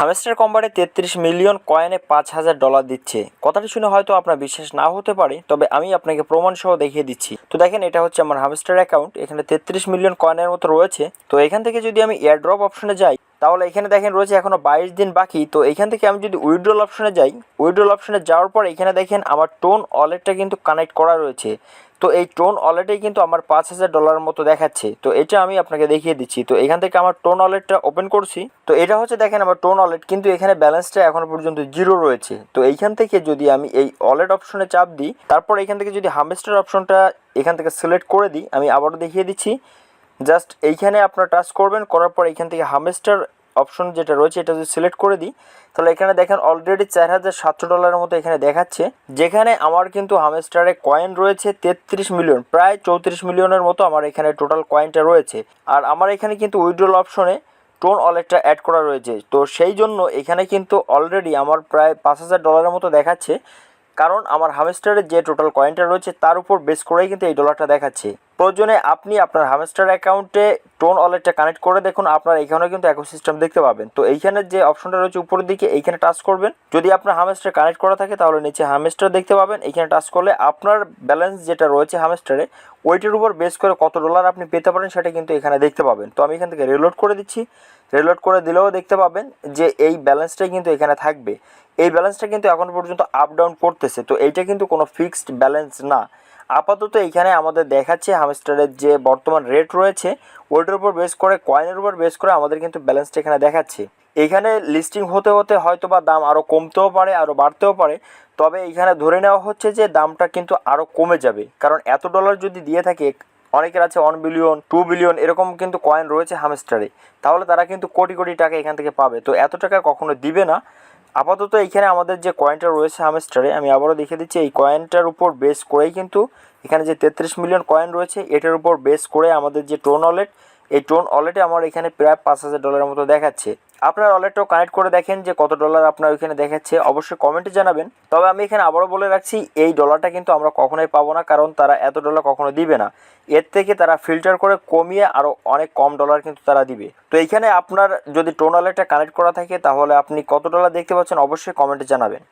Hamster company 33 million কয়েনে $5,000 দিচ্ছে। কথাটি শুনে হয়তো আপনার বিশ্বাস না হতে পারে, তবে আমি আপনাকে প্রমাণ সহ দেখিয়ে দিচ্ছি। তো দেখেন, এটা হচ্ছে আমার হামস্টার অ্যাকাউন্ট। এখানে 33 মিলিয়ন কয়েনের মতো রয়েছে। তো এখান থেকে যদি আমি এয়ারড্রপ অপশনে যাই, তাহলে এখানে দেখেন রয়েছে এখনো 22 দিন বাকি। তো এখান থেকে আমি যদি উইথড্রল অপশনে যাই, উইথড্রল অপশনে যাওয়ার পর এখানে দেখেন আমার টোন ওয়ালেটটা কিন্তু কানেক্ট করা রয়েছে। তো এই টোন ওয়ালেটেই কিন্তু আমার $5,000 মতো দেখাচ্ছে। তো এটা আমি আপনাকে দেখিয়ে দিচ্ছি। তো এখান থেকে আমার টোন ওয়ালেটটা ওপেন করছি। তো এটা হচ্ছে দেখেন আমার টোন ওয়ালেট, কিন্তু এখানে ব্যালেন্সটা এখনো পর্যন্ত জিরো রয়েছে। তো এইখান থেকে যদি আমি এই ওয়ালেট অপশনে চাপ দিই, তারপর এখান থেকে যদি হামস্টার অপশনটা এখান থেকে সিলেক্ট করে দিই, আমি আবারও দেখিয়ে দিচ্ছি। জাস্ট এইখানে আপনার টাচ করবেন, করার পর এখান থেকে হামস্টার অপশন যেটা রয়েছে এটা যদি সিলেক্ট করে দিই, তাহলে এখানে দেখেন অলরেডি $4,700 মতো এখানে দেখাচ্ছে। যেখানে আমার কিন্তু হামস্টারে কয়েন রয়েছে 33 মিলিয়ন, প্রায় 34 মিলিয়নের মতো আমার এখানে টোটাল কয়েনটা রয়েছে। আর আমার এখানে কিন্তু উইথড্রল অপশনে টোন ওয়ালেটটা অ্যাড করা রয়েছে। তো সেই জন্য এখানে কিন্তু অলরেডি আমার প্রায় $5,000 মতো দেখাচ্ছে, কারণ আমার হামস্টারের যে টোটাল কয়েনটা রয়েছে তার উপর বেস করেই কিন্তু এই ডলারটা দেখাচ্ছে। প্রয়োজনে আপনি আপনার হামস্টার অ্যাকাউন্টে টোন ওয়ালেটটা কানেক্ট করে দেখুন, আপনার এখানেও কিন্তু ইকোসিস্টেম দেখতে পাবেন। তো এইখানে যে অপশনটা রয়েছে উপরের দিকে, এইখানে টাচ করবেন। যদি আপনার হামস্টার কানেক্ট করা থাকে তাহলে নিচে হামস্টার দেখতে পাবেন। এইখানে টাচ করলে আপনার ব্যালেন্স যেটা রয়েছে হামস্টারে, ওইটার উপর বেস করে কত ডলার আপনি পেতে পারেন সেটা কিন্তু এখানে দেখতে পাবেন। তো আমি এখান থেকে রিলোড করে দিচ্ছি। রিলোড করে দিলেও দেখতে পাবেন যে এই ব্যালেন্সটাই কিন্তু এখানে থাকবে। এই ব্যালেন্সটা কিন্তু এখন পর্যন্ত আপ ডাউন করতেছে। তো এইটা কিন্তু কোনো ফিক্সড ব্যালেন্স না। আপাতত এইখানে আমাদের দেখাচ্ছে হামস্টারের যে বর্তমান রেট রয়েছে ওইটার উপর বেস করে, কয়েনের উপর বেস করে আমাদের কিন্তু ব্যালেন্সটা এখানে দেখাচ্ছে। এখানে লিস্টিং হতে হতে হয়তো বা দাম আরও কমতেও পারে, আরও বাড়তেও পারে। তবে এখানে ধরে নেওয়া হচ্ছে যে দামটা কিন্তু আরও কমে যাবে, কারণ এত ডলার যদি দিয়ে থাকে, অনেকের আছে 1 বিলিয়ন 2 বিলিয়ন এরকম কিন্তু কয়েন রয়েছে হামস্টারে, তাহলে তারা কিন্তু কোটি কোটি টাকা এখান থেকে পাবে। তো এত টাকা কখনো দিবে না। আপাতত এইখানে আমাদের যে কয়েনটা রয়েছে হামস্টারে, আমি আবারও দেখে দিচ্ছি, এই কয়েনটার উপর বেস করেই কিন্তু এখানে যে 33 মিলিয়ন কয়েন রয়েছে এটার উপর বেস করে আমাদের যে টোন ওয়ালেট, এই টোন ওয়ালেটে আমার এখানে প্রায় $5,000 মতো দেখাচ্ছে। আপনার ওয়ালেটটাও কানেক্ট করে দেখেন যে কত ডলার আপনার ওইখানে দেখাচ্ছে, অবশ্যই কমেন্টে জানাবেন। তবে আমি এখানে আবারও বলে রাখছি, এই ডলারটা কিন্তু আমরা কখনোই পাবো না, কারণ তারা এত ডলার কখনো দিবে না। এর থেকে তারা ফিল্টার করে কমিয়ে আরও অনেক কম ডলার কিন্তু তারা দিবে। তো এইখানে আপনার যদি টোন ওয়ালেটটা কানেক্ট করা থাকে তাহলে আপনি কত ডলার দেখতে পাচ্ছেন অবশ্যই কমেন্টে জানাবেন।